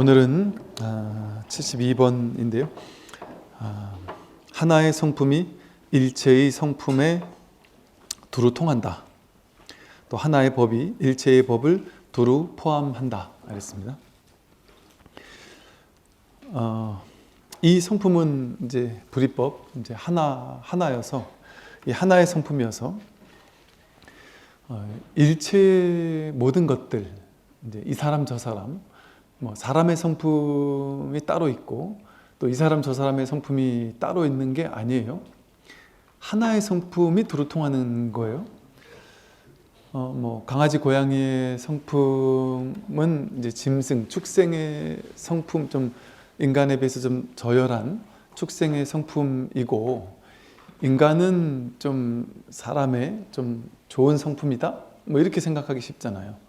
오늘은 72번인데요. 하나의 성품이 일체의 성품에 두루 통한다. 또 하나의 법이 일체의 법을 두루 포함한다. 그랬습니다. 이 성품은 이제 불이법, 이제 하나여서 이 하나의 성품이어서 일체의 모든 것들, 이제 이 사람 저 사람, 뭐 사람의 성품이 따로 있고 또 이 사람 저 사람의 성품이 따로 있는 게 아니에요. 하나의 성품이 두루 통하는 거예요. 뭐 강아지, 고양이의 성품은 이제 짐승, 축생의 성품, 좀 인간에 비해서 좀 저열한 축생의 성품이고, 인간은 좀 사람의 좀 좋은 성품이다, 뭐 이렇게 생각하기 쉽잖아요.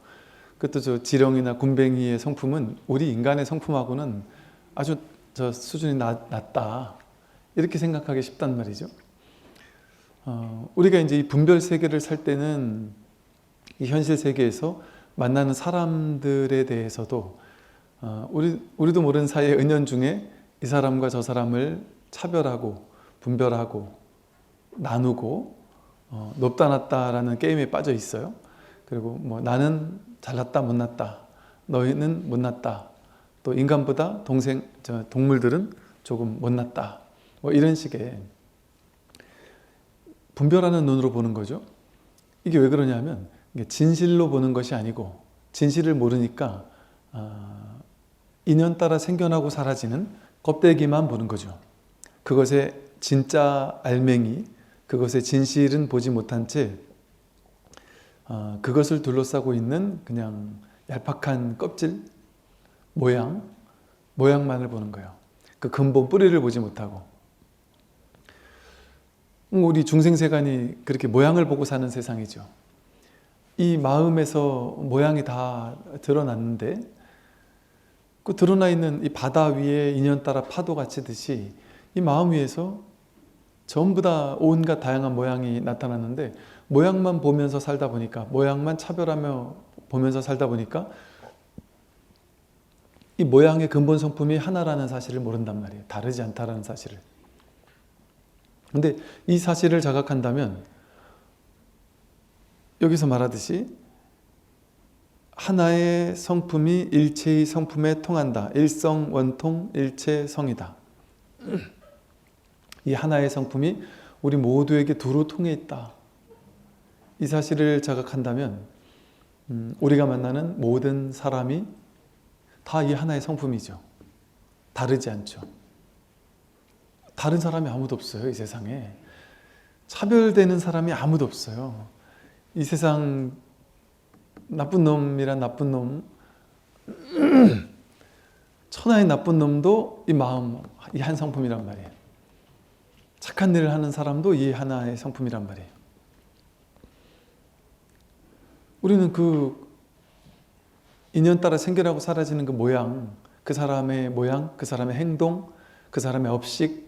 그것도 저 지렁이나 굼벵이의 성품은 우리 인간의 성품하고는 아주 저 수준이 낮다, 이렇게 생각하기 쉽단 말이죠. 우리가 이제 이 분별 세계를 살 때는 이 현실 세계에서 만나는 사람들에 대해서도 우리도 모르는 사이에 은연중에 이 사람과 저 사람을 차별하고 분별하고 나누고 높다 낮다라는 게임에 빠져 있어요. 그리고 뭐 나는 잘났다 못났다, 너희는 못났다, 또 인간보다 동물들은 조금 못났다, 뭐 이런 식의 분별하는 눈으로 보는 거죠. 이게 왜 그러냐면 이게 진실로 보는 것이 아니고, 진실을 모르니까 인연 따라 생겨나고 사라지는 껍데기만 보는 거죠. 그것의 진짜 알맹이, 그것의 진실은 보지 못한 채 그것을 둘러싸고 있는 그냥 얄팍한 껍질, 모양만을 보는 거예요. 그 근본 뿌리를 보지 못하고. 우리 중생세간이 그렇게 모양을 보고 사는 세상이죠. 이 마음에서 모양이 다 드러났는데, 그 드러나 있는 이 바다 위에 인연 따라 파도가 치듯이 이 마음 위에서 전부 다 온갖 다양한 모양이 나타났는데, 모양만 보면서 살다 보니까, 모양만 차별하며 보면서 살다 보니까 이 모양의 근본 성품이 하나라는 사실을 모른단 말이에요. 다르지 않다라는 사실을. 근데 이 사실을 자각한다면 여기서 말하듯이 하나의 성품이 일체의 성품에 통한다. 일성원통 일체성이다. 이 하나의 성품이 우리 모두에게 두루 통해 있다. 이 사실을 자각한다면 우리가 만나는 모든 사람이 다 이 하나의 성품이죠. 다르지 않죠. 다른 사람이 아무도 없어요. 이 세상에 차별되는 사람이 아무도 없어요. 이 세상 나쁜 놈이란 나쁜 놈, 천하의 나쁜 놈도 이 마음, 이 한 성품이란 말이에요. 착한 일을 하는 사람도 이 하나의 성품이란 말이에요. 우리는 그 인연 따라 생겨나고 사라지는 그 모양, 그 사람의 모양, 그 사람의 행동, 그 사람의 업식,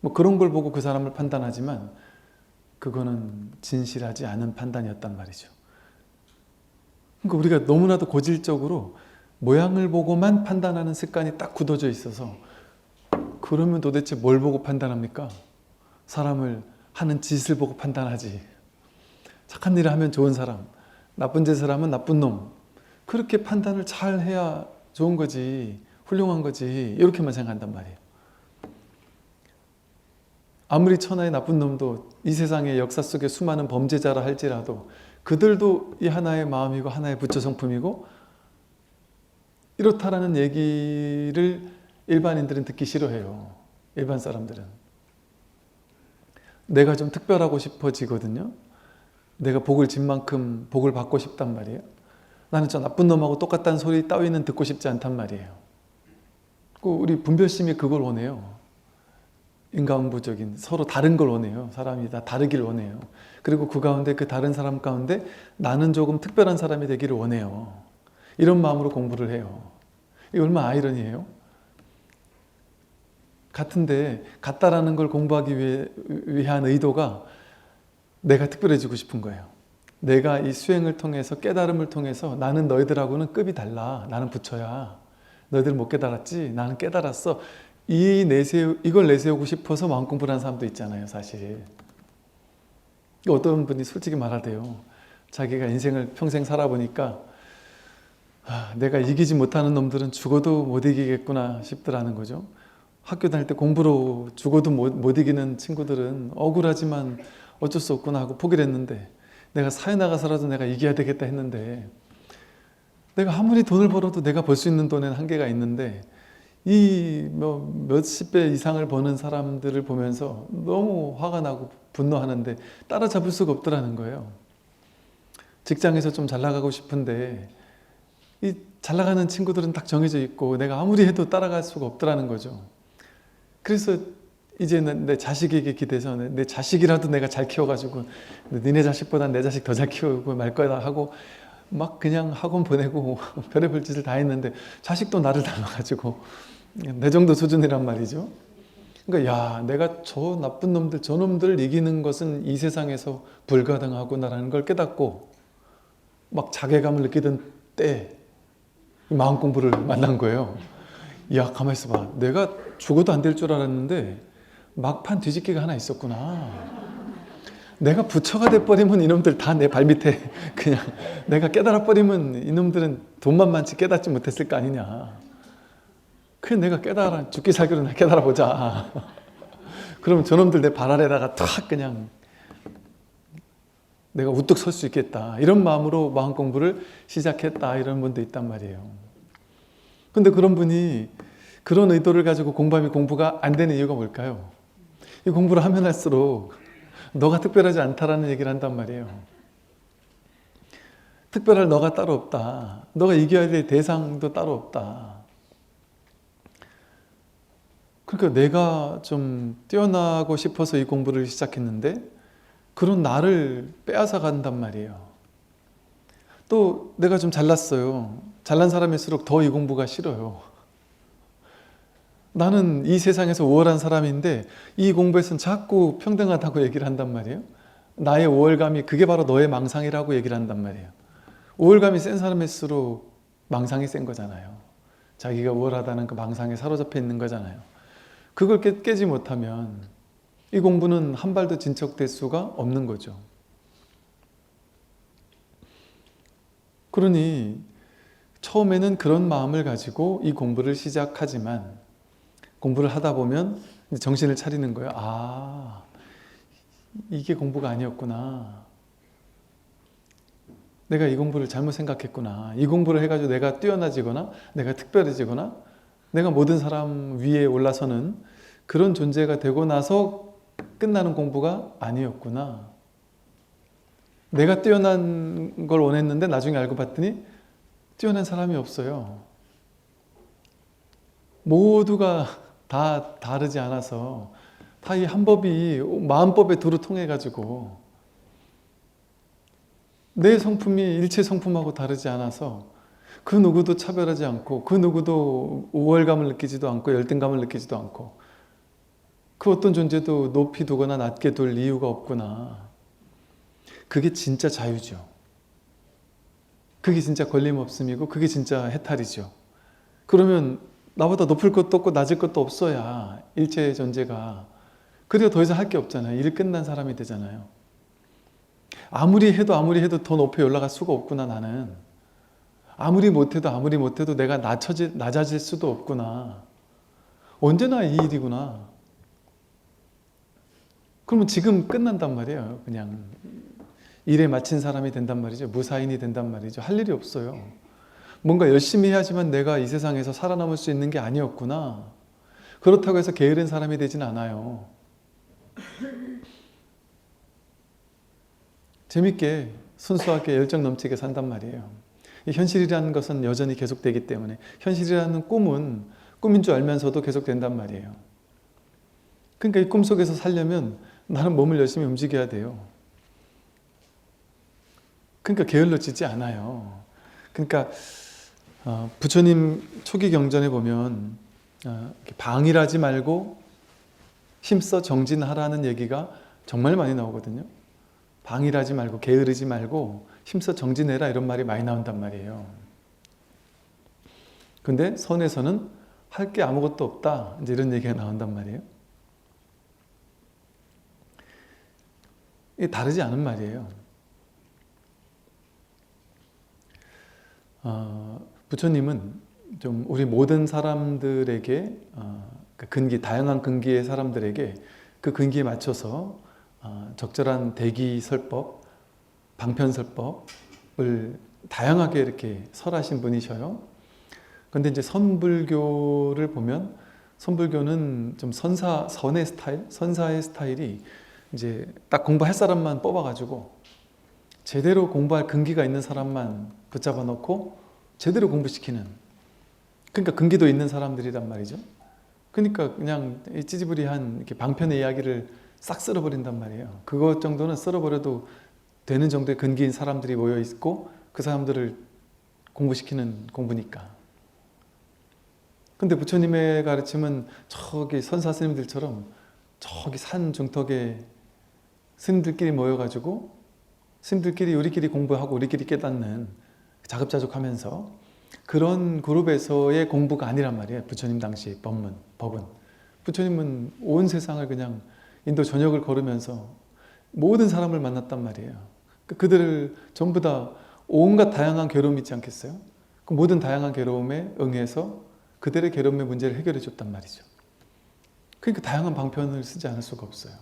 뭐 그런 걸 보고 그 사람을 판단하지만 그거는 진실하지 않은 판단이었단 말이죠. 그러니까 우리가 너무나도 고질적으로 모양을 보고만 판단하는 습관이 딱 굳어져 있어서, 그러면 도대체 뭘 보고 판단합니까? 사람을 하는 짓을 보고 판단하지. 착한 일을 하면 좋은 사람, 나쁜 짓을 하면 나쁜 놈, 그렇게 판단을 잘 해야 좋은 거지, 훌륭한 거지, 이렇게만 생각한단 말이에요. 아무리 천하의 나쁜 놈도 이 세상의 역사 속에 수많은 범죄자라 할지라도 그들도 이 하나의 마음이고 하나의 부처 성품이고, 이렇다라는 얘기를 일반인들은 듣기 싫어해요. 일반 사람들은. 내가 좀 특별하고 싶어지거든요. 내가 복을 진 만큼 복을 받고 싶단 말이에요. 나는 저 나쁜 놈하고 똑같다는 소리 따위는 듣고 싶지 않단 말이에요. 우리 분별심이 그걸 원해요. 인과응보적인, 서로 다른 걸 원해요. 사람이 다 다르길 원해요. 그리고 그 가운데, 그 다른 사람 가운데 나는 조금 특별한 사람이 되기를 원해요. 이런 마음으로 공부를 해요. 이게 얼마나 아이러니해요. 같은데 같다라는 걸 공부하기 위한 의도가 내가 특별해지고 싶은 거예요. 내가 이 수행을 통해서, 깨달음을 통해서 나는 너희들하고는 급이 달라. 나는 부처야. 너희들 못 깨달았지? 나는 깨달았어. 이걸 내세우고 싶어서 마음 공부를 하는 사람도 있잖아요, 사실. 어떤 분이 솔직히 말하대요. 자기가 인생을 평생 살아보니까 내가 이기지 못하는 놈들은 죽어도 못 이기겠구나 싶더라는 거죠. 학교 다닐 때 공부로 죽어도 못 이기는 친구들은 억울하지만 어쩔 수 없구나 하고 포기를 했는데, 내가 사회 나가서라도 내가 이겨야 되겠다 했는데, 내가 아무리 돈을 벌어도 내가 벌 수 있는 돈에는 한계가 있는데, 이 몇십 배 이상을 버는 사람들을 보면서 너무 화가 나고 분노하는데 따라잡을 수가 없더라는 거예요. 직장에서 좀 잘 나가고 싶은데 이 잘 나가는 친구들은 딱 정해져 있고 내가 아무리 해도 따라갈 수가 없더라는 거죠. 그래서 이제는 내 자식에게 기대서 내 자식이라도 내가 잘 키워가지고 니네 자식보다 내 자식 더 잘 키우고 말 거다 하고 막 그냥 학원 보내고 별의별 짓을 다 했는데 자식도 나를 닮아가지고 내 정도 수준이란 말이죠. 그러니까 야, 내가 저 나쁜 놈들, 저 놈들을 이기는 것은 이 세상에서 불가능하구나라는 걸 깨닫고 막 자괴감을 느끼던 때 마음 공부를 만난 거예요. 야, 가만히 있어봐. 내가 죽어도 안 될 줄 알았는데 막판 뒤집기가 하나 있었구나. 내가 부처가 돼버리면 이놈들 다 내 발밑에 그냥 내가 깨달아버리면 이놈들은 돈만 많지 깨닫지 못했을 거 아니냐. 그래 내가 깨달아 죽기 살기로 깨달아보자. 그러면 저놈들 내 발 아래다가 탁 그냥 내가 우뚝 설 수 있겠다. 이런 마음으로 마음 공부를 시작했다. 이런 분도 있단 말이에요. 근데 그런 분이 그런 의도를 가지고 공부하면 공부가 안 되는 이유가 뭘까요? 이 공부를 하면 할수록 너가 특별하지 않다라는 얘기를 한단 말이에요. 특별할 너가 따로 없다. 너가 이겨야 될 대상도 따로 없다. 그러니까 내가 좀 뛰어나고 싶어서 이 공부를 시작했는데 그런 나를 빼앗아 간단 말이에요. 또 내가 좀 잘났어요. 잘난 사람일수록 더 이 공부가 싫어요. 나는 이 세상에서 우월한 사람인데 이 공부에서는 자꾸 평등하다고 얘기를 한단 말이에요. 나의 우월감이 그게 바로 너의 망상이라고 얘기를 한단 말이에요. 우월감이 센 사람일수록 망상이 센 거잖아요. 자기가 우월하다는 그 망상에 사로잡혀 있는 거잖아요. 그걸 깨지 못하면 이 공부는 한 발도 진척될 수가 없는 거죠. 그러니 처음에는 그런 마음을 가지고 이 공부를 시작하지만 공부를 하다 보면 정신을 차리는 거예요. 아, 이게 공부가 아니었구나. 내가 이 공부를 잘못 생각했구나. 이 공부를 해가지고 내가 뛰어나지거나 내가 특별해지거나 내가 모든 사람 위에 올라서는 그런 존재가 되고 나서 끝나는 공부가 아니었구나. 내가 뛰어난 걸 원했는데 나중에 알고 봤더니 뛰어난 사람이 없어요. 모두가 다 다르지 않아서 다 이 한 법이 마음법에 두루 통해가지고 내 성품이 일체 성품하고 다르지 않아서 그 누구도 차별하지 않고 그 누구도 우월감을 느끼지도 않고 열등감을 느끼지도 않고 그 어떤 존재도 높이 두거나 낮게 둘 이유가 없구나. 그게 진짜 자유죠. 그게 진짜 걸림없음이고 그게 진짜 해탈이죠. 그러면 나보다 높을 것도 없고 낮을 것도 없어야 일체의 존재가 그래야 더 이상 할 게 없잖아요. 일 끝난 사람이 되잖아요. 아무리 해도 더 높이 올라갈 수가 없구나 나는. 아무리 못해도 내가 낮아질 수도 없구나. 언제나 이 일이구나. 그러면 지금 끝난단 말이에요. 그냥 일에 마친 사람이 된단 말이죠. 무사인이 된단 말이죠. 할 일이 없어요. 뭔가 열심히 해야지만 내가 이 세상에서 살아남을 수 있는 게 아니었구나. 그렇다고 해서 게으른 사람이 되진 않아요. 재밌게 순수하게 열정 넘치게 산단 말이에요. 이 현실이라는 것은 여전히 계속되기 때문에 현실이라는 꿈은 꿈인 줄 알면서도 계속된단 말이에요. 그러니까 이 꿈속에서 살려면 나는 몸을 열심히 움직여야 돼요. 그러니까 게을러지지 않아요. 그러니까 부처님 초기 경전에 보면 방일하지 말고 힘써 정진하라는 얘기가 정말 많이 나오거든요. 방일하지 말고 게으르지 말고 힘써 정진해라 이런 말이 많이 나온단 말이에요. 근데 선에서는 할 게 아무것도 없다. 이제 이런 얘기가 나온단 말이에요. 이게 다르지 않은 말이에요. 부처님은 좀 우리 모든 사람들에게 다양한 근기의 사람들에게 그 근기에 맞춰서 적절한 대기설법, 방편설법을 다양하게 이렇게 설하신 분이셔요. 근데 이제 선불교를 보면 선불교는 좀 선의 스타일, 선사의 스타일이 이제 딱 공부할 사람만 뽑아가지고 제대로 공부할 근기가 있는 사람만 붙잡아 놓고 제대로 공부시키는, 그러니까 근기도 있는 사람들이란 말이죠. 그러니까 그냥 찌지부리한 이렇게 방편의 이야기를 싹 쓸어버린단 말이에요. 그것 정도는 쓸어버려도 되는 정도의 근기인 사람들이 모여 있고 그 사람들을 공부시키는 공부니까. 근데 부처님의 가르침은 저기 선사 스님들처럼 저기 산 중턱에 스님들끼리 모여가지고 스님들끼리 우리끼리 공부하고 우리끼리 깨닫는, 자급자족하면서 그런 그룹에서의 공부가 아니란 말이에요. 부처님 당시 법은. 부처님은 온 세상을 그냥 인도 전역을 걸으면서 모든 사람을 만났단 말이에요. 그들을 전부 다 온갖 다양한 괴로움이 있지 않겠어요? 그 모든 다양한 괴로움에 응해서 그들의 괴로움의 문제를 해결해 줬단 말이죠. 그러니까 다양한 방편을 쓰지 않을 수가 없어요.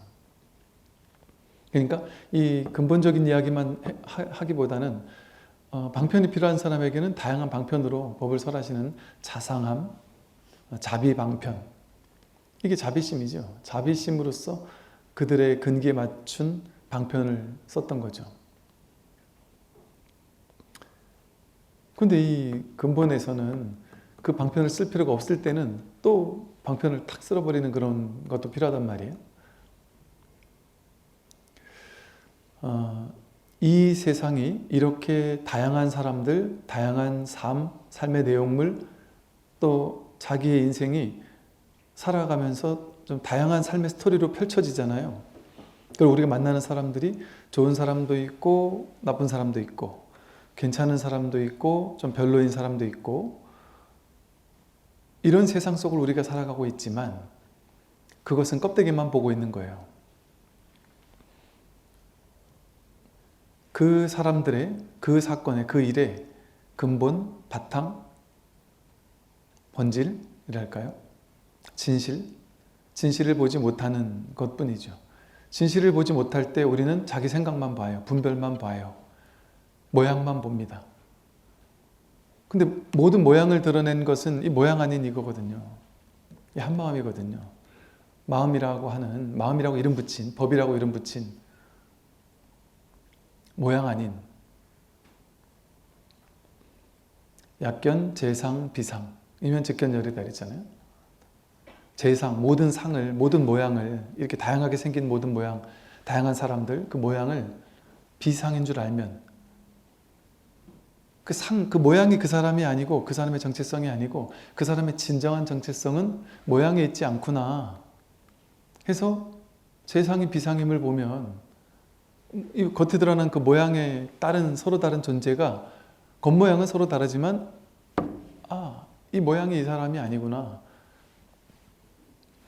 그러니까 이 근본적인 이야기만 하기보다는 방편이 필요한 사람에게는 다양한 방편으로 법을 설하시는 자상함, 자비방편, 이게 자비심이죠. 자비심으로써 그들의 근기에 맞춘 방편을 썼던 거죠. 근데 이 근본에서는 그 방편을 쓸 필요가 없을 때는 또 방편을 탁 쓸어버리는 그런 것도 필요하단 말이에요. 이 세상이 이렇게 다양한 사람들, 다양한 삶의 내용물, 또 자기의 인생이 살아가면서 좀 다양한 삶의 스토리로 펼쳐지잖아요. 그리고 우리가 만나는 사람들이 좋은 사람도 있고 나쁜 사람도 있고 괜찮은 사람도 있고 좀 별로인 사람도 있고, 이런 세상 속을 우리가 살아가고 있지만 그것은 껍데기만 보고 있는 거예요. 그 사람들의, 그 사건의, 그 일의 근본, 바탕, 본질이랄까요? 진실을 보지 못하는 것뿐이죠. 진실을 보지 못할 때 우리는 자기 생각만 봐요. 분별만 봐요. 모양만 봅니다. 근데 모든 모양을 드러낸 것은 이 모양 아닌 이거거든요. 이 한마음이거든요. 마음이라고 이름 붙인, 법이라고 이름 붙인 모양 아닌 약견, 재상, 비상, 이면 즉견열이다 그랬잖아요. 재상, 모든 상을, 모든 모양을, 이렇게 다양하게 생긴 모든 모양, 다양한 사람들, 그 모양을 비상인 줄 알면 그 모양이 그 사람이 아니고 그 사람의 정체성이 아니고 그 사람의 진정한 정체성은 모양에 있지 않구나 해서 재상이 비상임을 보면 이 겉에 드러난 그 모양에 따른 서로 다른 존재가 겉모양은 서로 다르지만 이 모양이 이 사람이 아니구나,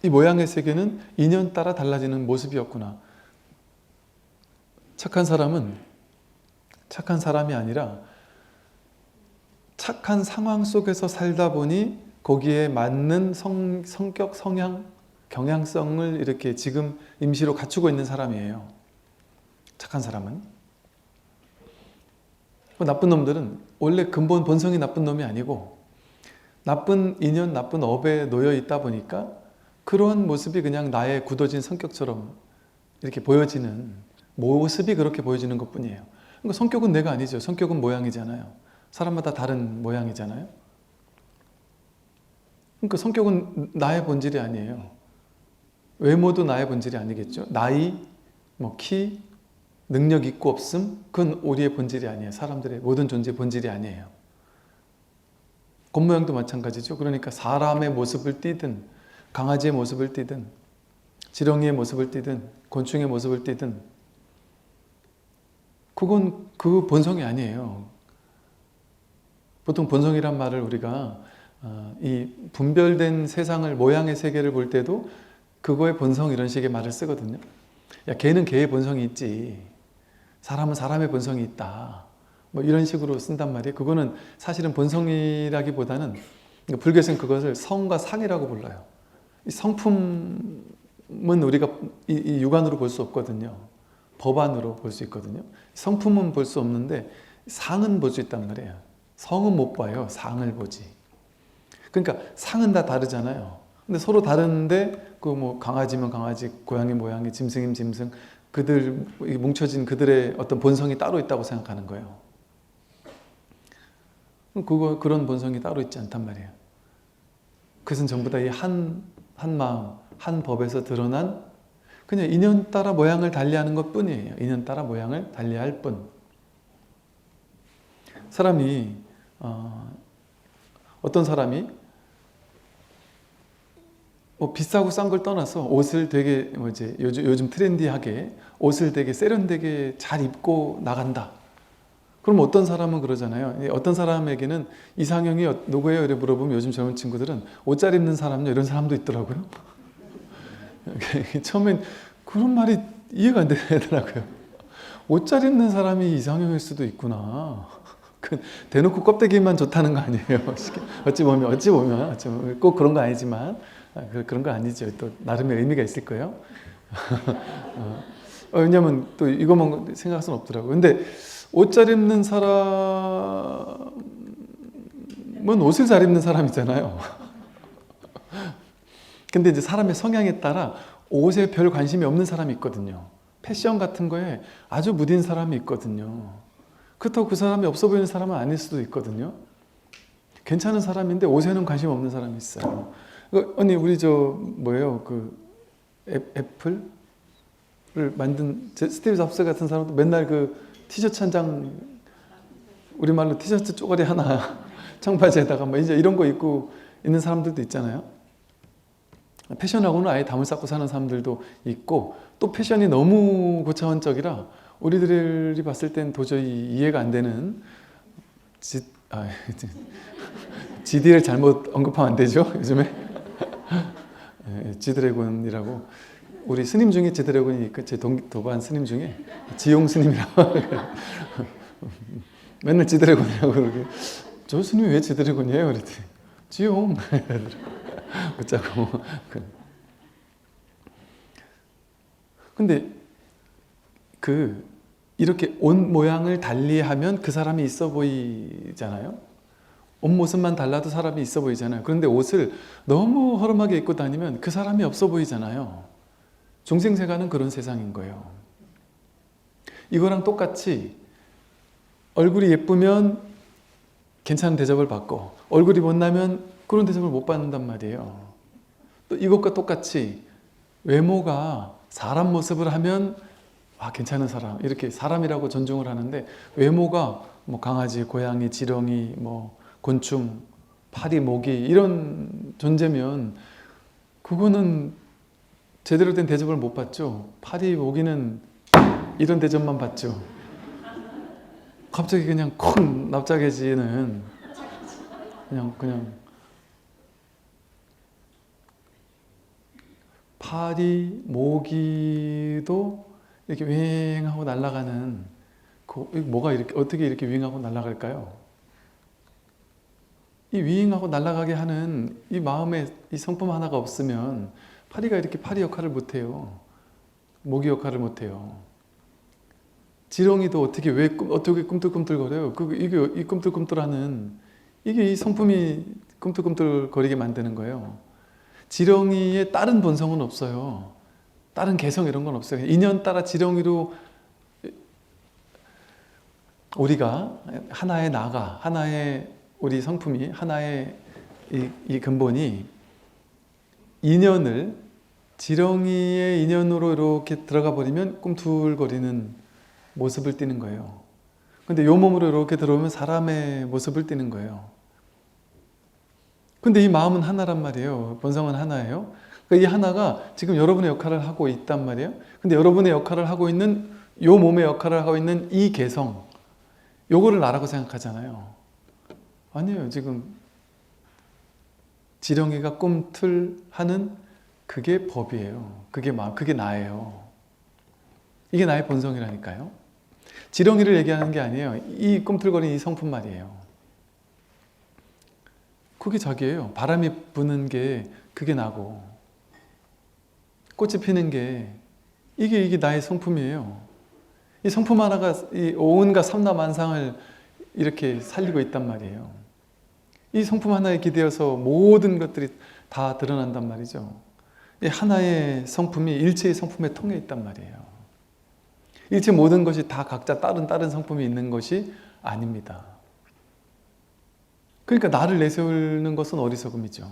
이 모양의 세계는 인연 따라 달라지는 모습이었구나. 착한 사람은 착한 사람이 아니라 착한 상황 속에서 살다 보니 거기에 맞는 성격, 성향, 경향성을 이렇게 지금 임시로 갖추고 있는 사람이에요. 착한 사람은. 나쁜 놈들은 원래 근본 본성이 나쁜 놈이 아니고 나쁜 인연, 나쁜 업에 놓여 있다 보니까 그러한 모습이 그냥 나의 굳어진 성격처럼 이렇게 보여지는, 모습이 그렇게 보여지는 것뿐이에요. 그러니까 성격은 내가 아니죠. 성격은 모양이잖아요. 사람마다 다른 모양이잖아요. 그러니까 성격은 나의 본질이 아니에요. 외모도 나의 본질이 아니겠죠. 나이, 키, 능력 있고 없음, 그건 우리의 본질이 아니에요. 사람들의 모든 존재의 본질이 아니에요. 겉모양도 마찬가지죠. 그러니까 사람의 모습을 띠든 강아지의 모습을 띠든 지렁이의 모습을 띠든 곤충의 모습을 띠든 그건 그 본성이 아니에요. 보통 본성이란 말을 우리가 이 분별된 세상을, 모양의 세계를 볼 때도 그거의 본성, 이런 식의 말을 쓰거든요. 야, 개는 개의 본성이 있지, 사람은 사람의 본성이 있다, 뭐 이런 식으로 쓴단 말이에요. 그거는 사실은 본성이라기보다는, 불교에서는 그것을 성과 상이라고 불러요. 이 성품은 우리가 이 육안으로 볼 수 없거든요. 법안으로 볼 수 있거든요. 성품은 볼 수 없는데 상은 볼 수 있단 말이에요. 성은 못 봐요. 상을 보지. 그러니까 상은 다 다르잖아요. 근데 서로 다른데 그 뭐 강아지면 강아지, 고양이 모양이, 짐승이면 짐승, 그들 뭉쳐진 그들의 어떤 본성이 따로 있다고 생각하는 거예요. 그런 본성이 따로 있지 않단 말이에요. 그것은 전부 다 이 한 마음, 한 법에서 드러난 그냥 인연 따라 모양을 달리하는 것 뿐이에요. 인연 따라 모양을 달리할 뿐. 사람이 어떤 사람이 뭐 비싸고 싼 걸 떠나서 옷을 되게 뭐지 요즘 트렌디하게 옷을 되게 세련되게 잘 입고 나간다. 그럼 어떤 사람은 그러잖아요. 어떤 사람에게는 이상형이 누구예요? 이렇게 물어보면 요즘 젊은 친구들은 옷 잘 입는 사람요, 이런 사람도 있더라고요. 처음엔 그런 말이 이해가 안 되더라고요. 옷 잘 입는 사람이 이상형일 수도 있구나. 대놓고 껍데기만 좋다는 거 아니에요. 어찌 보면 꼭 그런 거 아니지만, 그런 거 아니죠. 또 나름의 의미가 있을 거예요. 왜냐면 또 이것만 생각할 수는 없더라고요. 근데 옷 잘 입는 사람은 옷을 잘 입는 사람이잖아요. 근데 이제 사람의 성향에 따라 옷에 별 관심이 없는 사람이 있거든요. 패션 같은 거에 아주 무딘 사람이 있거든요. 그렇다고 그 사람이 없어 보이는 사람은 아닐 수도 있거든요. 괜찮은 사람인데 옷에는 관심 없는 사람이 있어요. 언니, 우리 그 애플을 만든 스티브 잡스 같은 사람도 맨날 그 티셔츠 한 장, 우리말로 티셔츠 쪼가리 하나 청바지에다가 뭐 이제 이런 거 입고 있는 사람들도 있잖아요. 패션하고는 아예 담을 쌓고 사는 사람들도 있고, 또 패션이 너무 고차원적이라 우리들이 봤을 땐 도저히 이해가 안 되는 GD를 잘못 언급하면 안 되죠, 요즘에. 지드래곤이라고, 우리 스님 중에 지드래곤이 있고, 제 도반 스님 중에 지용 스님이라고 맨날 지드래곤이라고 그러게. 저 스님이 왜 지드래곤이에요? 그랬더니 지용 웃자고. 근데 이렇게 옷 모양을 달리하면 그 사람이 있어 보이잖아요. 옷 모습만 달라도 사람이 있어 보이잖아요. 그런데 옷을 너무 허름하게 입고 다니면 그 사람이 없어 보이잖아요. 중생세간은 그런 세상인 거예요. 이거랑 똑같이 얼굴이 예쁘면 괜찮은 대접을 받고, 얼굴이 못나면 그런 대접을 못 받는단 말이에요. 또 이것과 똑같이 외모가 사람 모습을 하면 괜찮은 사람, 이렇게 사람이라고 존중을 하는데, 외모가 뭐 강아지, 고양이, 지렁이, 뭐 곤충, 파리, 모기 이런 존재면 그거는 제대로 된 대접을 못 받죠. 파리, 모기는 이런 대접만 받죠. 갑자기 그냥 콩 납작해지는, 그냥 파리, 모기도 이렇게 윙하고 날아가는, 뭐가 어떻게 이렇게 윙하고 날아갈까요? 이 윙하고 날아가게 하는 이 마음에 이 성품 하나가 없으면 파리가 이렇게 파리 역할을 못해요. 모기 역할을 못해요. 지렁이도 어떻게 꿈틀꿈틀거려요? 이게 이 꿈틀꿈틀하는, 이게 이 성품이 꿈틀꿈틀거리게 만드는 거예요. 지렁이의 다른 본성은 없어요. 다른 개성 이런 건 없어요. 인연 따라 지렁이로 우리가 하나의 나가, 하나의 우리 성품이, 하나의 이 근본이 인연을, 지렁이의 인연으로 이렇게 들어가 버리면 꿈틀거리는 모습을 띠는 거예요. 근데 요 몸으로 이렇게 들어오면 사람의 모습을 띠는 거예요. 근데 이 마음은 하나란 말이에요. 본성은 하나예요. 그러니까 이 하나가 지금 여러분의 역할을 하고 있단 말이에요. 근데 여러분의 역할을 하고 있는, 요 몸의 역할을 하고 있는 이 개성, 요거를 나라고 생각하잖아요. 아니에요. 지금 지렁이가 꿈틀하는 그게 법이에요. 그게 나예요. 이게 나의 본성이라니까요. 지렁이를 얘기하는 게 아니에요. 이 꿈틀거리는 이 성품 말이에요. 그게 자기예요. 바람이 부는 게 그게 나고, 꽃이 피는 게 이게 나의 성품이에요. 이 성품 하나가 이 온갖 삼라만상을 이렇게 살리고 있단 말이에요. 이 성품 하나에 기대어서 모든 것들이 다 드러난단 말이죠. 이 하나의 성품이 일체의 성품에 통해 있단 말이에요. 일체 모든 것이 다 각자 다른 성품이 있는 것이 아닙니다. 그러니까 나를 내세우는 것은 어리석음이죠.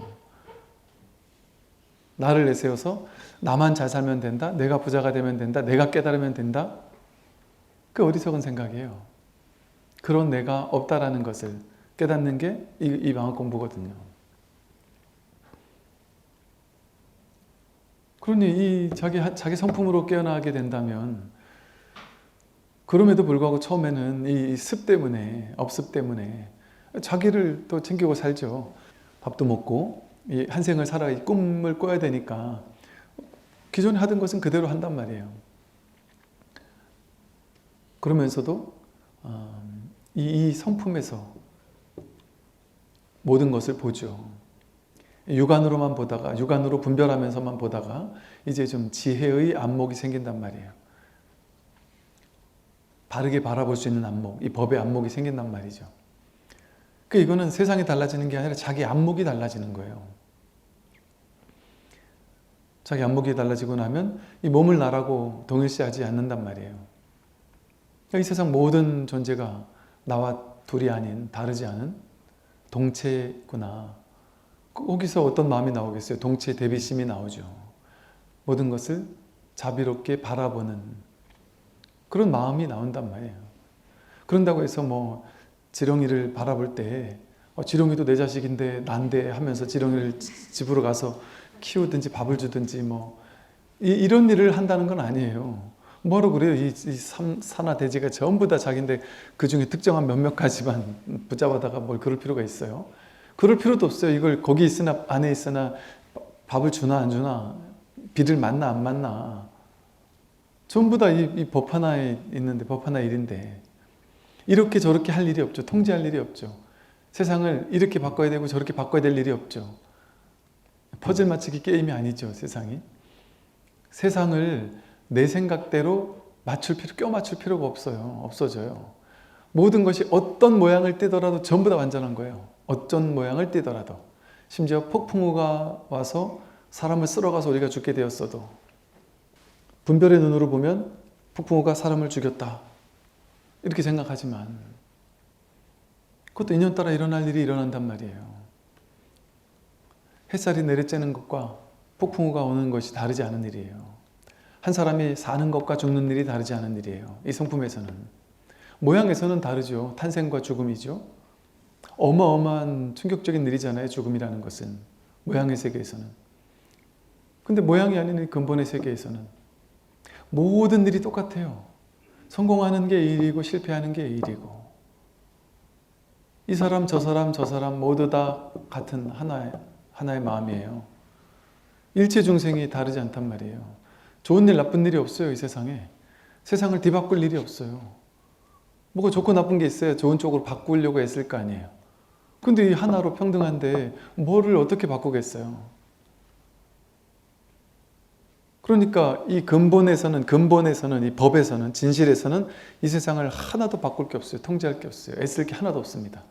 나를 내세워서 나만 잘 살면 된다, 내가 부자가 되면 된다, 내가 깨달으면 된다. 그 어리석은 생각이에요. 그런 내가 없다라는 것을 깨닫는 게 이 방학 공부거든요. 그러니 이 자기 성품으로 깨어나게 된다면, 그럼에도 불구하고 처음에는 이 습 때문에, 업습 때문에 자기를 또 챙기고 살죠. 밥도 먹고 이 한 생을 살아 이 꿈을 꿔야 되니까 기존에 하던 것은 그대로 한단 말이에요. 그러면서도 이 성품에서 모든 것을 보죠. 육안으로만 보다가, 육안으로 분별하면서만 보다가 이제 좀 지혜의 안목이 생긴단 말이에요. 바르게 바라볼 수 있는 안목, 이 법의 안목이 생긴단 말이죠. 이거는 세상이 달라지는 게 아니라 자기 안목이 달라지는 거예요. 자기 안목이 달라지고 나면 이 몸을 나라고 동일시하지 않는단 말이에요. 이 세상 모든 존재가 나와 둘이 아닌, 다르지 않은 동체구나. 거기서 어떤 마음이 나오겠어요? 동체 대비심이 나오죠. 모든 것을 자비롭게 바라보는 그런 마음이 나온단 말이에요. 그런다고 해서 뭐 지렁이를 바라볼 때 지렁이도 내 자식인데 난데 하면서 지렁이를 집으로 가서 키우든지 밥을 주든지 뭐 이런 일을 한다는 건 아니에요. 뭐하러 그래요? 이 산하 대지가 전부 다 자기인데 그 중에 특정한 몇몇 가지만 붙잡아다가 뭘 그럴 필요가 있어요? 그럴 필요도 없어요. 이걸 거기 있으나 안에 있으나 밥을 주나 안 주나, 비를 맞나 안 맞나, 전부 다 이 법 하나에 있는데, 법 하나 일인데 이렇게 저렇게 할 일이 없죠. 통제할 일이 없죠. 세상을 이렇게 바꿔야 되고 저렇게 바꿔야 될 일이 없죠. 퍼즐 맞추기 게임이 아니죠, 세상이. 세상을 내 생각대로 껴 맞출 필요가 없어요. 없어져요. 모든 것이 어떤 모양을 띠더라도 전부 다 완전한 거예요. 어떤 모양을 띠더라도. 심지어 폭풍우가 와서 사람을 쓸어가서 우리가 죽게 되었어도 분별의 눈으로 보면 폭풍우가 사람을 죽였다, 이렇게 생각하지만 그것도 인연 따라 일어날 일이 일어난단 말이에요. 햇살이 내리쬐는 것과 폭풍우가 오는 것이 다르지 않은 일이에요. 한 사람이 사는 것과 죽는 일이 다르지 않은 일이에요. 이 성품에서는. 모양에서는 다르죠. 탄생과 죽음이죠. 어마어마한 충격적인 일이잖아요, 죽음이라는 것은. 모양의 세계에서는. 근데 모양이 아닌 근본의 세계에서는 모든 일이 똑같아요. 성공하는 게 일이고 실패하는 게 일이고, 이 사람 저 사람 저 사람 모두 다 같은 하나의 마음이에요. 일체 중생이 다르지 않단 말이에요. 좋은 일 나쁜 일이 없어요. 이 세상에. 세상을 뒤바꿀 일이 없어요. 뭐가 좋고 나쁜 게 있어야 좋은 쪽으로 바꾸려고 했을 거 아니에요. 근데 이 하나로 평등한데 뭐를 어떻게 바꾸겠어요? 그러니까 이 근본에서는, 이 법에서는, 진실에서는 이 세상을 하나도 바꿀 게 없어요. 통제할 게 없어요. 애쓸 게 하나도 없습니다.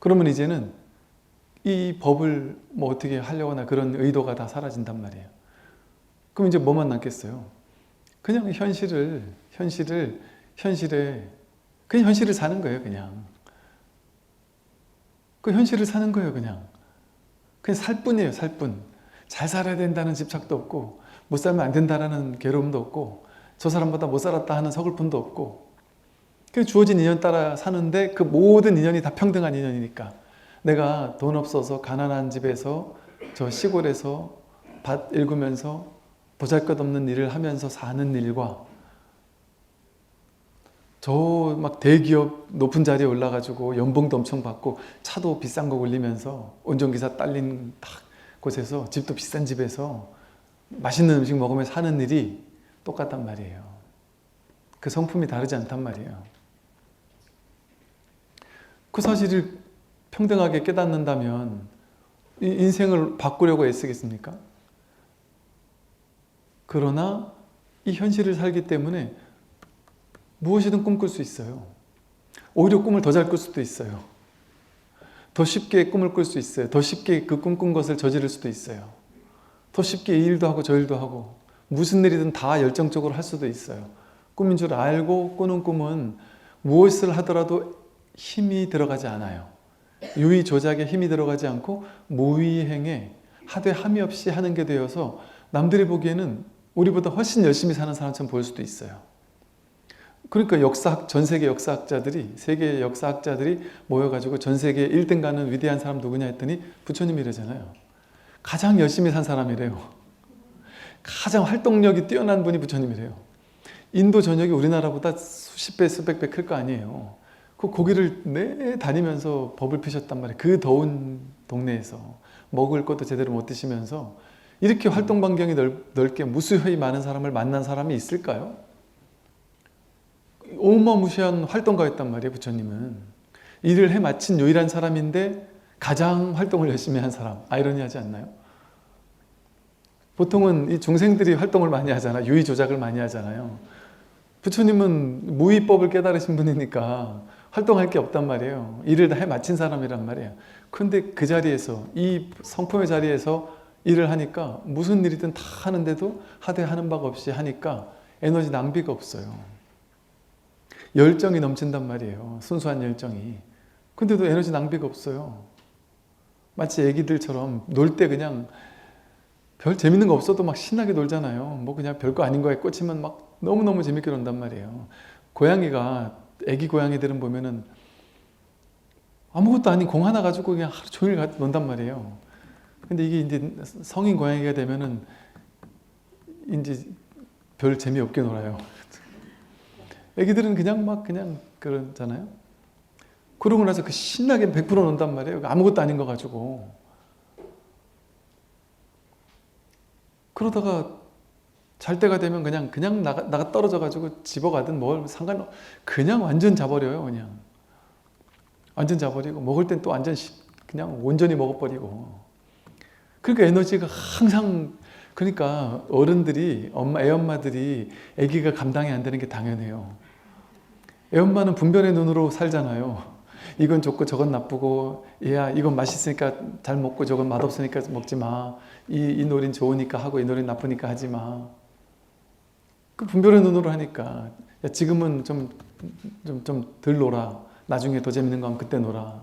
그러면 이제는 이 법을 뭐 어떻게 하려거나 그런 의도가 다 사라진단 말이에요. 그럼 이제 뭐만 남겠어요? 그냥 현실에 그냥 현실을 사는 거예요. 그냥 그 현실을 사는 거예요. 그냥 살 뿐이에요. 살 뿐. 잘 살아야 된다는 집착도 없고, 못 살면 안 된다는 괴로움도 없고, 저 사람보다 못 살았다 하는 서글픔도 없고, 그 주어진 인연 따라 사는데 그 모든 인연이 다 평등한 인연이니까, 내가 돈 없어서 가난한 집에서 저 시골에서 밭 일구면서 보잘것없는 일을 하면서 사는 일과 저 막 대기업 높은 자리에 올라가지고 연봉도 엄청 받고 차도 비싼 거 올리면서 운전기사 딸린 딱 곳에서 집도 비싼 집에서 맛있는 음식 먹으면서 사는 일이 똑같단 말이에요. 그 성품이 다르지 않단 말이에요. 그 사실을 평등하게 깨닫는다면 이 인생을 바꾸려고 애쓰겠습니까? 그러나 이 현실을 살기 때문에 무엇이든 꿈꿀 수 있어요. 오히려 꿈을 더 잘 꿀 수도 있어요. 더 쉽게 꿈을 꿀 수 있어요. 더 쉽게 그 꿈꾼 것을 저지를 수도 있어요. 더 쉽게 이 일도 하고 저 일도 하고 무슨 일이든 다 열정적으로 할 수도 있어요. 꿈인 줄 알고 꾸는 꿈은 무엇을 하더라도 힘이 들어가지 않아요. 유의 조작에 힘이 들어가지 않고 무의행에 하되 함이 없이 하는 게 되어서 남들이 보기에는 우리보다 훨씬 열심히 사는 사람처럼 보일 수도 있어요. 그러니까 전 세계 역사학자들이, 세계 역사학자들이 모여가지고 전 세계 1등 가는 위대한 사람 누구냐 했더니 부처님이래잖아요. 가장 열심히 산 사람이래요. 가장 활동력이 뛰어난 분이 부처님이래요. 인도 전역이 우리나라보다 수십 배, 수백 배 클 거 아니에요. 그 거기를 매 다니면서 법을 피셨단 말이에요. 그 더운 동네에서 먹을 것도 제대로 못 드시면서 이렇게 활동 반경이 넓게 무수히 많은 사람을 만난 사람이 있을까요? 어마무시한 활동가였단 말이에요. 부처님은 일을 해 마친 유일한 사람인데 가장 활동을 열심히 한 사람. 아이러니하지 않나요? 보통은 이 중생들이 활동을 많이 하잖아요. 유의 조작을 많이 하잖아요. 부처님은 무의법을 깨달으신 분이니까 활동할 게 없단 말이에요. 일을 다 해 마친 사람이란 말이에요. 근데 그 자리에서, 이 성품의 자리에서 일을 하니까 무슨 일이든 다 하는데도 하되 하는 바가 없이 하니까 에너지 낭비가 없어요. 열정이 넘친단 말이에요. 순수한 열정이. 근데도 에너지 낭비가 없어요. 마치 애기들처럼 놀 때 그냥 별 재밌는 거 없어도 막 신나게 놀잖아요. 뭐 그냥 별거 아닌 거에 꽂히면 막 너무너무 재밌게 논단 말이에요. 고양이가, 애기 고양이들은 보면은 아무것도 아닌 공 하나 가지고 그냥 하루 종일 논단 말이에요. 근데 이게 이제 성인 고양이가 되면은 이제 별 재미없게 놀아요. 애기들은 그냥 막 그냥 그러잖아요. 그러고 나서 그 신나게 100% 논단 말이에요. 아무것도 아닌 거 가지고. 그러다가 잘 때가 되면 그냥 나가 떨어져 가지고 집어가든 뭘 그냥 완전 자버려요. 그냥 완전 자버리고 먹을 땐 또 완전 그냥 온전히 먹어버리고. 그러니까 에너지가 항상, 그러니까 어른들이 애엄마들이 아기가 감당이 안 되는 게 당연해요. 애엄마는 분별의 눈으로 살잖아요. 이건 좋고 저건 나쁘고, 얘야 이건 맛있으니까 잘 먹고 저건 맛없으니까 먹지 마. 이 놀이는 좋으니까 하고 이 놀이는 나쁘니까 하지 마. 그 분별의 눈으로 하니까, 야 지금은 좀 덜 놀아. 나중에 더 재밌는 거 하면 그때 놀아.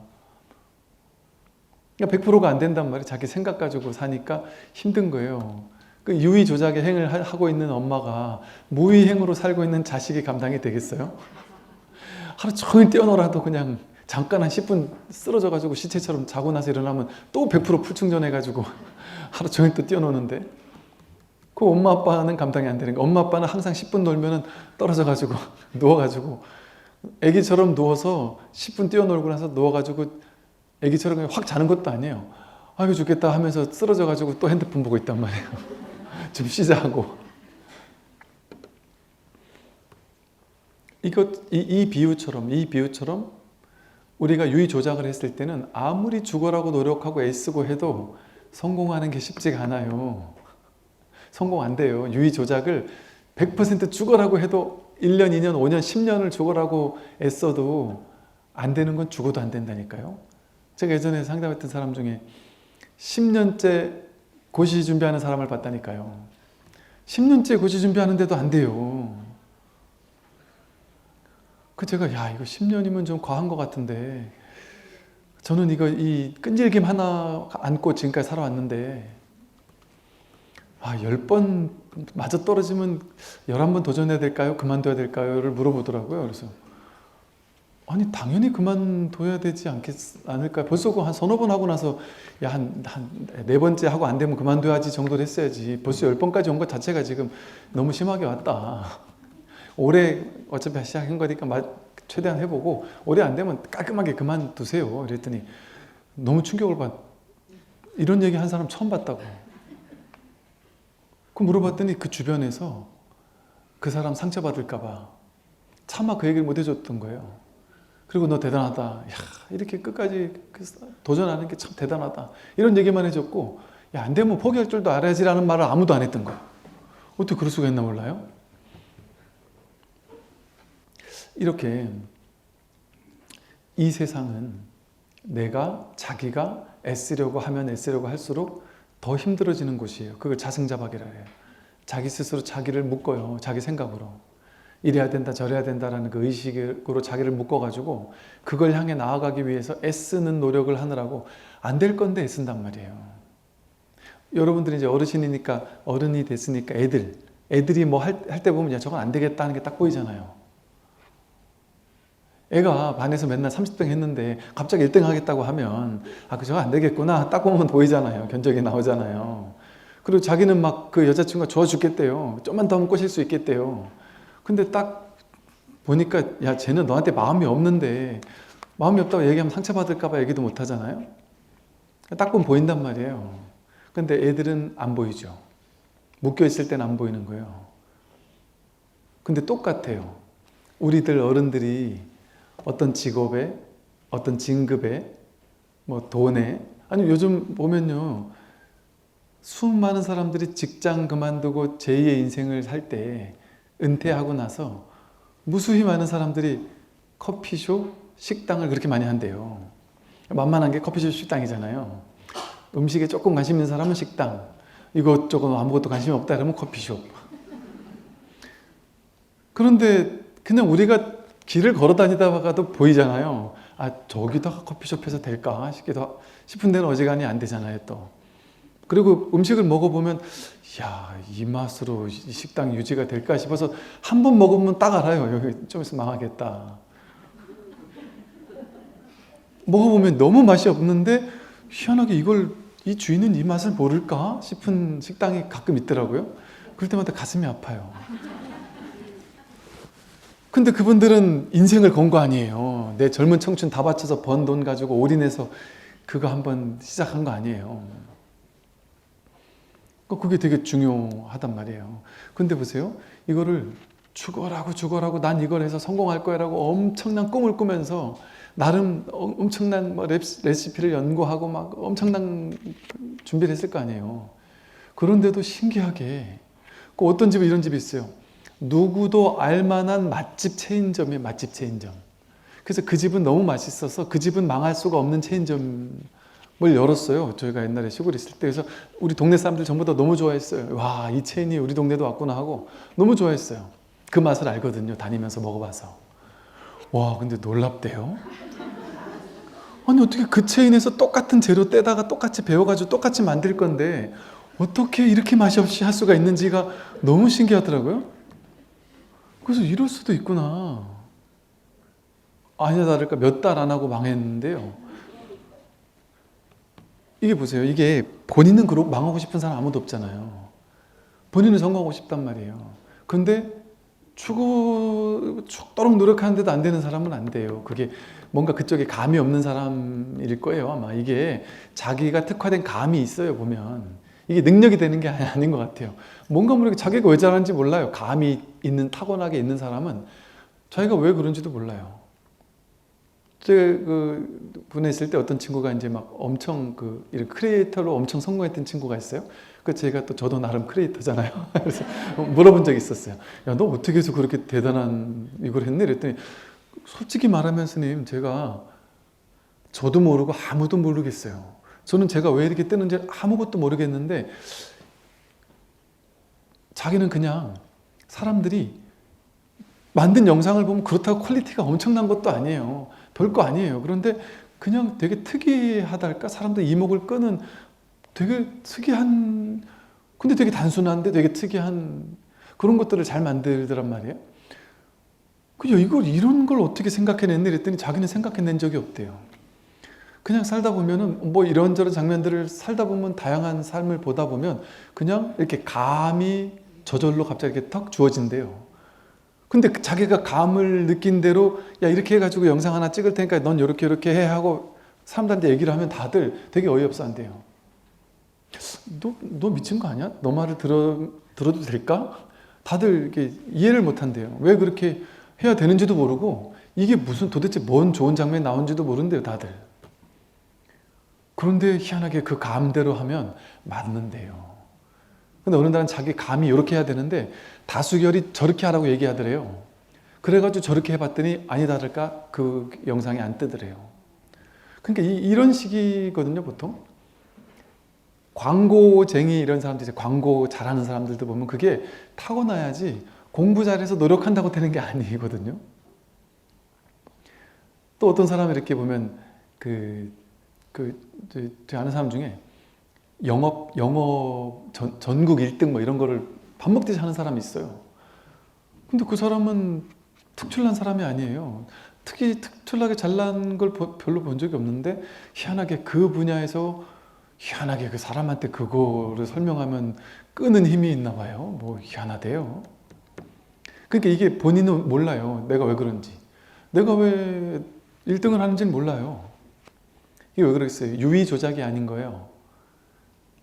그러니까 100%가 안 된단 말이에요. 자기 생각 가지고 사니까 힘든 거예요. 그 유의 조작의 행을 하고 있는 엄마가 무의행으로 살고 있는 자식이 감당이 되겠어요? 하루 종일 뛰어놀아도 그냥 잠깐 한 10분 쓰러져 가지고 시체처럼 자고 나서 일어나면 또 100% 풀충전해 가지고 하루 종일 또 뛰어노는데, 그 엄마 아빠는 감당이 안 되는 거예요. 엄마 아빠는 항상 10분 놀면은 떨어져 가지고 누워가지고 애기처럼 누워서 10분 뛰어놀고 나서 누워가지고 애기처럼 그냥 확 자는 것도 아니에요. 아이고 죽겠다 하면서 쓰러져 가지고 또 핸드폰 보고 있단 말이에요. 좀 쉬자 하고. 이 비유처럼 우리가 유의 조작을 했을 때는 아무리 죽어라고 노력하고 애쓰고 해도 성공하는 게 쉽지가 않아요. 성공 안 돼요. 유의 조작을 100% 죽어라고 해도 1년, 2년, 5년, 10년을 죽어라고 애써도 안 되는 건 죽어도 안 된다니까요. 제가 예전에 상담했던 사람 중에 10년째 고시 준비하는 사람을 봤다니까요. 10년째 고시 준비하는데도 안 돼요. 제가 이거 10년이면 좀 과한 것 같은데, 저는 이 끈질김 하나 안고 지금까지 살아왔는데 10번 맞아 떨어지면 11번 도전해야 될까요? 그만둬야 될까요?를 물어보더라고요. 그래서 아니 당연히 그만둬야 되지 않을까요? 벌써 한 서너 번 하고 나서 한 네 번째 하고 안 되면 그만둬야지 정도를 했어야지, 벌써 10번까지 온 것 자체가 지금 너무 심하게 왔다. 올해 어차피 시작한 거니까 최대한 해보고 올해 안 되면 깔끔하게 그만두세요. 이랬더니 너무 충격을 이런 얘기 한 사람 처음 봤다고. 그 물어봤더니 그 주변에서 그 사람 상처받을까 봐 차마 그 얘기를 못 해줬던 거예요. 그리고 너 대단하다. 야, 이렇게 끝까지 도전하는 게 참 대단하다. 이런 얘기만 해줬고, 야, 안 되면 포기할 줄도 알아야지라는 말을 아무도 안 했던 거예요. 어떻게 그럴 수가 있나 몰라요? 이렇게 이 세상은 자기가 애쓰려고 하면 애쓰려고 할수록 더 힘들어지는 곳이에요. 그걸 자승자박이라 해요. 자기 스스로 자기를 묶어요. 자기 생각으로. 이래야 된다 저래야 된다라는 그 의식으로 자기를 묶어가지고 그걸 향해 나아가기 위해서 애쓰는 노력을 하느라고 안 될 건데 애쓴단 말이에요. 여러분들이 이제 어르신이니까 어른이 됐으니까 애들이 뭐 할 때 보면 야 저건 안 되겠다 하는 게 딱 보이잖아요. 애가 반에서 맨날 30등 했는데 갑자기 1등 하겠다고 하면 아 저거 안 되겠구나 딱 보면 보이잖아요. 견적이 나오잖아요. 그리고 자기는 막 그 여자친구가 좋아 죽겠대요. 좀만 더 하면 꼬실 수 있겠대요. 근데 딱 보니까 야 쟤는 너한테 마음이 없는데 마음이 없다고 얘기하면 상처받을까 봐 얘기도 못 하잖아요. 딱 보면 보인단 말이에요. 근데 애들은 안 보이죠. 묶여 있을 때는 안 보이는 거예요. 근데 똑같아요. 우리들 어른들이 어떤 직업에 어떤 진급에 뭐 돈에 아니 요즘 보면요 수많은 사람들이 직장 그만두고 제2의 인생을 살 때 은퇴하고 나서 무수히 많은 사람들이 커피숍, 식당을 그렇게 많이 한대요. 만만한 게 커피숍, 식당이잖아요. 음식에 조금 관심 있는 사람은 식당, 이것저것 아무것도 관심이 없다 그러면 커피숍. 그런데 그냥 우리가 길을 걸어 다니다가도 보이잖아요. 아 저기다가 커피숍 해서 될까 싶은 데는 어지간히 안 되잖아요 또. 그리고 음식을 먹어보면 야, 이 맛으로 이 식당 유지가 될까 싶어서 한 번 먹으면 딱 알아요. 여기 좀 있으면 망하겠다. 먹어보면 너무 맛이 없는데 희한하게 이 주인은 이 맛을 모를까 싶은 식당이 가끔 있더라고요. 그럴 때마다 가슴이 아파요. 근데 그분들은 인생을 건 거 아니에요. 내 젊은 청춘 다 바쳐서 번 돈 가지고 올인해서 그거 한번 시작한 거 아니에요. 그게 되게 중요하단 말이에요. 근데 보세요. 이거를 죽어라고 난 이걸 해서 성공할 거야 라고 엄청난 꿈을 꾸면서 나름 엄청난 뭐 레시피를 연구하고 막 엄청난 준비를 했을 거 아니에요. 그런데도 신기하게 어떤 집은 이런 집이 있어요. 누구도 알만한 맛집 체인점이에요. 맛집 체인점. 그래서 그 집은 너무 맛있어서 그 집은 망할 수가 없는 체인점을 열었어요. 저희가 옛날에 시골에 있을 때. 그래서 우리 동네 사람들 전부 다 너무 좋아했어요. 와, 이 체인이 우리 동네도 왔구나 하고 너무 좋아했어요. 그 맛을 알거든요. 다니면서 먹어봐서. 와, 근데 놀랍대요. 아니 어떻게 그 체인에서 똑같은 재료 떼다가 똑같이 배워가지고 똑같이 만들 건데 어떻게 이렇게 맛이 없이 할 수가 있는지가 너무 신기하더라고요. 그래서 이럴 수도 있구나. 아니나 다를까 몇 달 안 하고 망했는데요. 이게 보세요. 이게 본인은 그러고 망하고 싶은 사람 아무도 없잖아요. 본인은 성공하고 싶단 말이에요. 근데 죽도록 노력하는데도 안 되는 사람은 안 돼요. 그게 뭔가 그쪽에 감이 없는 사람일 거예요. 아마 이게 자기가 특화된 감이 있어요. 보면 이게 능력이 되는 게 아닌 것 같아요. 뭔가 모르게 자기가 왜 잘하는지 몰라요. 감이 타고나게 있는 사람은 자기가 왜 그런지도 몰라요. 제가 그 분에 있을 때 어떤 친구가 이제 막 엄청 이런 크리에이터로 엄청 성공했던 친구가 있어요. 제가 저도 나름 크리에이터잖아요. 그래서 물어본 적이 있었어요. 야, 너 어떻게 해서 그렇게 대단한 이걸 했니? 그랬더니 솔직히 말하면 스님, 저도 모르고 아무도 모르겠어요. 저는 제가 왜 이렇게 뜨는지 아무것도 모르겠는데 자기는 그냥 사람들이 만든 영상을 보면 그렇다고 퀄리티가 엄청난 것도 아니에요. 별거 아니에요. 그런데 그냥 되게 특이하달까? 사람들 이목을 끄는 되게 특이한, 근데 되게 단순한데 되게 특이한 그런 것들을 잘 만들더란 말이에요. 이런 걸 어떻게 생각해냈니? 그랬더니 자기는 생각해낸 적이 없대요. 그냥 살다 보면은 뭐 이런저런 장면들을 살다 보면 다양한 삶을 보다 보면 그냥 이렇게 감이 저절로 갑자기 이렇게 턱 주어진대요. 근데 자기가 감을 느낀 대로 야 이렇게 해가지고 영상 하나 찍을 테니까 넌 이렇게 해 하고 사람들한테 얘기를 하면 다들 되게 어이없어 한대요. 너 미친 거 아니야? 너 말을 들어도 될까? 다들 이렇게 이해를 못 한대요. 왜 그렇게 해야 되는지도 모르고 이게 무슨 도대체 뭔 좋은 장면이 나온지도 모른대요 다들. 그런데 희한하게 그 감대로 하면 맞는데요. 근데 어느 날은 자기 감이 이렇게 해야 되는데 다수결이 저렇게 하라고 얘기하더래요. 그래가지고 저렇게 해봤더니 아니 다를까 그 영상이 안 뜨더래요. 그러니까 이런 식이거든요 보통. 광고쟁이 이런 사람들, 광고 잘하는 사람들도 보면 그게 타고나야지 공부 잘해서 노력한다고 되는 게 아니거든요. 또 어떤 사람 이렇게 보면 제가 아는 사람 중에 영어 전국 1등 뭐 이런 거를 밥 먹듯이 하는 사람이 있어요. 근데 그 사람은 특출난 사람이 아니에요. 특출나게 잘난 걸 별로 본 적이 없는데 희한하게 그 분야에서 희한하게 그 사람한테 그거를 설명하면 끄는 힘이 있나 봐요. 뭐 희한하대요. 그러니까 이게 본인은 몰라요. 내가 왜 그런지. 내가 왜 1등을 하는지는 몰라요. 이게 왜 그러겠어요? 유의 조작이 아닌 거예요.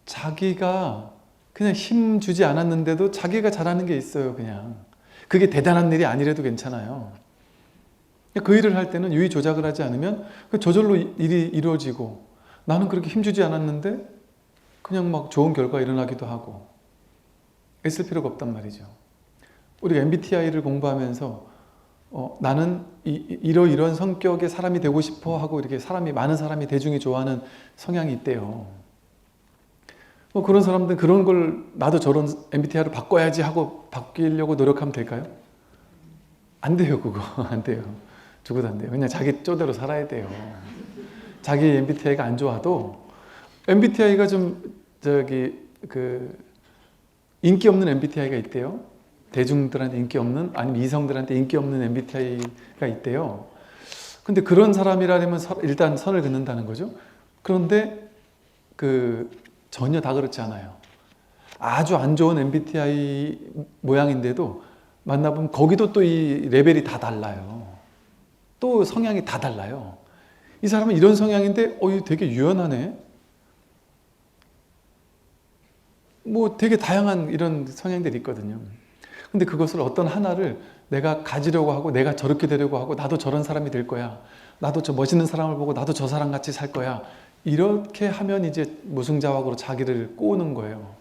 자기가 그냥 힘 주지 않았는데도 자기가 잘하는 게 있어요. 그냥 그게 대단한 일이 아니라도 괜찮아요. 그 일을 할 때는 유의 조작을 하지 않으면 저절로 일이 이루어지고, 나는 그렇게 힘주지 않았는데 그냥 막 좋은 결과가 일어나기도 하고, 애쓸 필요가 없단 말이죠. 우리가 MBTI를 공부하면서 나는 이런 성격의 사람이 되고 싶어 하고 이렇게 많은 사람이 대중이 좋아하는 성향이 있대요. 그런 사람들 그런 걸 나도 저런 MBTI를 바꿔야지 하고 바뀌려고 노력하면 될까요? 안 돼요. 그거 안 돼요. 죽어도 안 돼요. 그냥 자기 쪼대로 살아야 돼요. 자기 MBTI가 안 좋아도, MBTI가 좀 인기 없는 MBTI가 있대요. 대중들한테 인기 없는, 아니면 이성들한테 인기 없는 MBTI가 있대요. 근데 그런 사람이라면 일단 선을 긋는다는 거죠. 그런데 전혀 다 그렇지 않아요. 아주 안 좋은 MBTI 모양인데도 만나보면 거기도 또 이 레벨이 다 달라요. 또 성향이 다 달라요. 이 사람은 이런 성향인데 되게 유연하네. 뭐 되게 다양한 이런 성향들이 있거든요. 근데 그것을 어떤 하나를 내가 가지려고 하고 내가 저렇게 되려고 하고 나도 저런 사람이 될 거야. 나도 저 멋있는 사람을 보고 나도 저 사람 같이 살 거야. 이렇게 하면 이제 무승자학으로 자기를 꼬는 거예요.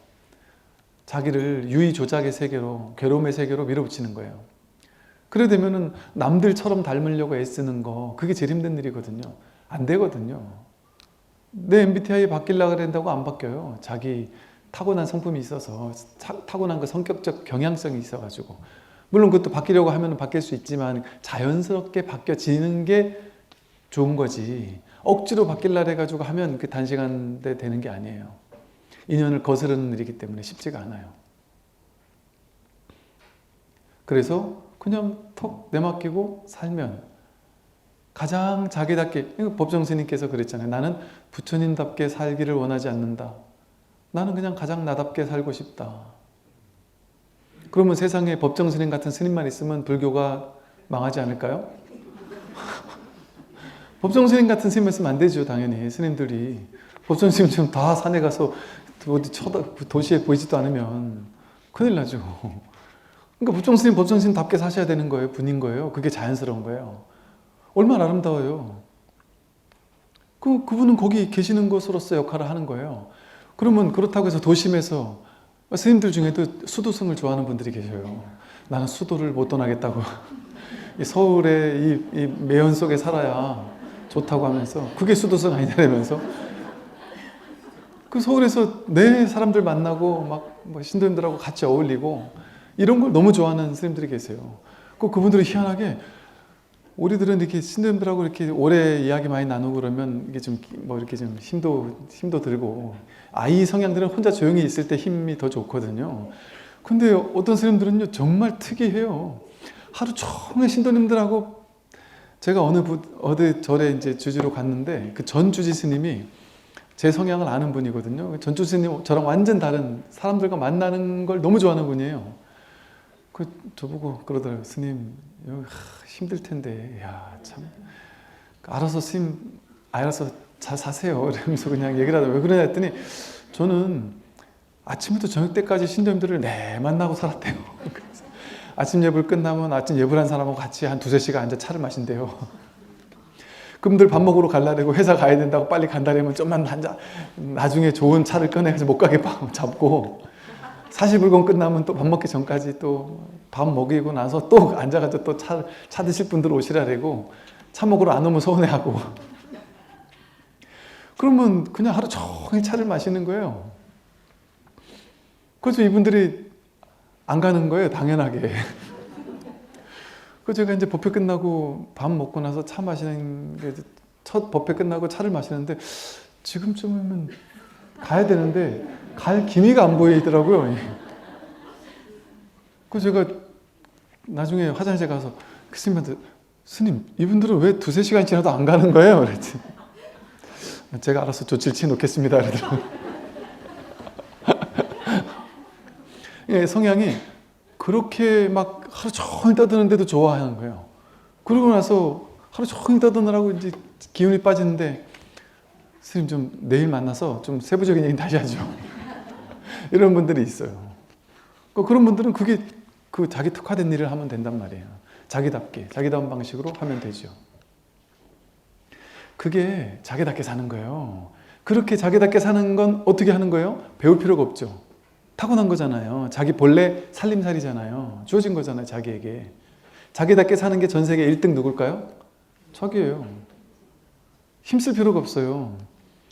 자기를 유의 조작의 세계로, 괴로움의 세계로 밀어붙이는 거예요. 그래 되면은 남들처럼 닮으려고 애쓰는 거, 그게 제일 힘든 일이거든요. 안 되거든요. 내 MBTI 바뀌려고 그런다고 안 바뀌어요. 자기 타고난 성품이 있어서, 타고난 그 성격적 경향성이 있어가지고. 물론 그것도 바뀌려고 하면 바뀔 수 있지만 자연스럽게 바뀌어지는 게 좋은 거지, 억지로 바뀌려고 해가지고 하면 그 단시간에 되는 게 아니에요. 인연을 거스르는 일이기 때문에 쉽지가 않아요. 그래서 그냥 턱 내맡기고 살면 가장 자기답게, 법정 스님께서 그랬잖아요. 나는 부처님답게 살기를 원하지 않는다. 나는 그냥 가장 나답게 살고 싶다. 그러면 세상에 법정 스님 같은 스님만 있으면 불교가 망하지 않을까요? 법정 스님 같은 스님 있으면 안 되죠. 당연히 스님들이 법정 스님처럼 다 산에 가서 어디 도시에 보이지도 않으면 큰일 나죠. 그러니까 법정 스님답게 사셔야 되는 거예요. 분인 거예요. 그게 자연스러운 거예요. 얼마나 아름다워요. 그분은 거기 계시는 것으로서 역할을 하는 거예요. 그러면 그렇다고 해서 도심에서, 스님들 중에도 수도승을 좋아하는 분들이 계셔요. 나는 수도를 못 떠나겠다고. 서울의 이 매연 속에 살아야 좋다고 하면서, 그게 수도승 아니냐면서. 그 서울에서 내 사람들 만나고 막 신도님들하고 같이 어울리고 이런 걸 너무 좋아하는 스님들이 계세요. 그분들이 희한하게, 우리들은 이렇게 신도님들하고 이렇게 오래 이야기 많이 나누고 그러면 이게 좀 이렇게 좀 힘도 들고, 아이 성향들은 혼자 조용히 있을 때 힘이 더 좋거든요. 근데 어떤 스님들은요 정말 특이해요. 하루 종일 신도님들하고, 제가 어느 절에 이제 주지로 갔는데 그 전 주지 스님이 제 성향을 아는 분이거든요. 전 주지 스님 저랑 완전 다른, 사람들과 만나는 걸 너무 좋아하는 분이에요. 저보고 그러더라고요. 스님, 여기 힘들 텐데, 야, 참. 알아서 스님, 알아서 잘 사세요. 이러면서 그냥 얘기를 하더라고요. 왜 그러냐 했더니, 저는 아침부터 저녁 때까지 신도님들을 만나고 살았대요. 그래서 아침 예불 끝나면 아침 예불한 사람하고 같이 한 2-3시간 앉아 차를 마신대요. 그분들 밥 먹으러 갈라고 회사 가야 된다고 빨리 간다면 좀만 앉아, 나중에 좋은 차를 꺼내서 못 가게 잡고, 사시불공 끝나면 또 밥 먹기 전까지 또 밥 먹이고 나서 또 앉아가지고 또 차 드실 분들 오시라고 차 먹으러 안 오면 서운해하고. 그러면 그냥 하루 종일 차를 마시는 거예요. 그래서 이분들이 안 가는 거예요, 당연하게. 그래서 제가 이제 법회 끝나고 밥 먹고 나서 차 마시는 게 첫 법회 끝나고 차를 마시는데 지금쯤이면 가야 되는데 갈 기미가 안 보이더라고요. 그래서 제가 나중에 화장실 가서 그 스님한테, 스님, 이분들은 왜 2-3시간 지나도 안 가는 거예요? 그랬지. 제가 알아서 조치를 취해 놓겠습니다. 그러더라고요. 예, 성향이 그렇게 막 하루 종일 떠드는데도 좋아하는 거예요. 그러고 나서 하루 종일 떠드느라고 이제 기운이 빠지는데, 스님 좀 내일 만나서 좀 세부적인 얘기 다시 하죠. 이런 분들이 있어요. 그런 분들은 그게 자기 특화된 일을 하면 된단 말이에요. 자기답게, 자기다운 방식으로 하면 되죠. 그게 자기답게 사는 거예요. 그렇게 자기답게 사는 건 어떻게 하는 거예요? 배울 필요가 없죠. 타고난 거잖아요. 자기 본래 살림살이잖아요. 주어진 거잖아요, 자기에게. 자기답게 사는 게 전 세계 1등 누굴까요? 자기예요. 힘쓸 필요가 없어요.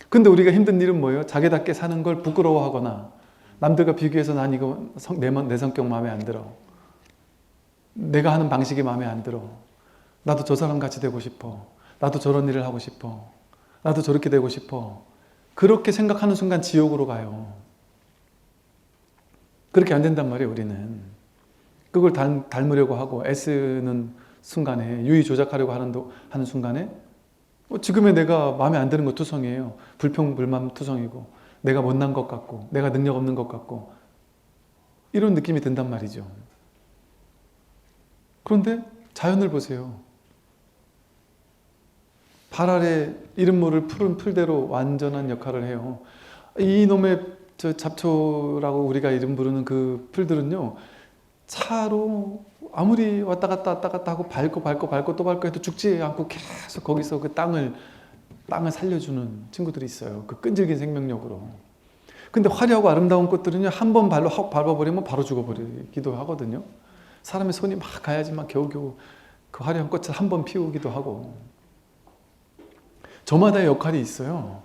근데 우리가 힘든 일은 뭐예요? 자기답게 사는 걸 부끄러워하거나, 남들과 비교해서 난 이거 내 성격 마음에 안 들어, 내가 하는 방식이 마음에 안 들어, 나도 저 사람 같이 되고 싶어, 나도 저런 일을 하고 싶어, 나도 저렇게 되고 싶어. 그렇게 생각하는 순간 지옥으로 가요. 그렇게 안 된단 말이에요, 우리는. 그걸 닮으려고 하고 애쓰는 순간에, 유의 조작하려고 하는 순간에 지금의 내가 마음에 안 드는 거 투성이에요. 불평불만 투성이고, 내가 못난 것 같고, 내가 능력 없는 것 같고, 이런 느낌이 든단 말이죠. 그런데 자연을 보세요. 발 아래 이름 모를 푸른 풀대로 완전한 역할을 해요. 이놈의 잡초라고 우리가 이름 부르는 그 풀들은요, 차로 아무리 왔다 갔다 하고 밟고 또 밟고 해도 죽지 않고 계속 거기서 그 땅을 살려주는 친구들이 있어요. 그 끈질긴 생명력으로. 근데 화려하고 아름다운 꽃들은요, 한 번 발로 확 밟아버리면 바로 죽어버리기도 하거든요. 사람의 손이 막 가야지만 겨우겨우 그 화려한 꽃을 한 번 피우기도 하고. 저마다의 역할이 있어요.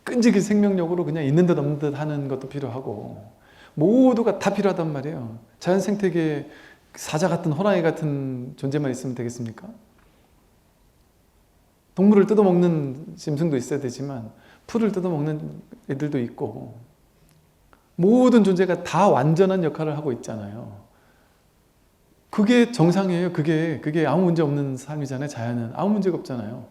끈질긴 생명력으로 그냥 있는 듯 없는 듯 하는 것도 필요하고, 모두가 다 필요하단 말이에요. 자연 생태계에 사자 같은 호랑이 같은 존재만 있으면 되겠습니까? 동물을 뜯어먹는 짐승도 있어야 되지만 풀을 뜯어먹는 애들도 있고, 모든 존재가 다 완전한 역할을 하고 있잖아요. 그게 정상이에요. 그게 아무 문제 없는 삶이잖아요. 자연은 아무 문제가 없잖아요.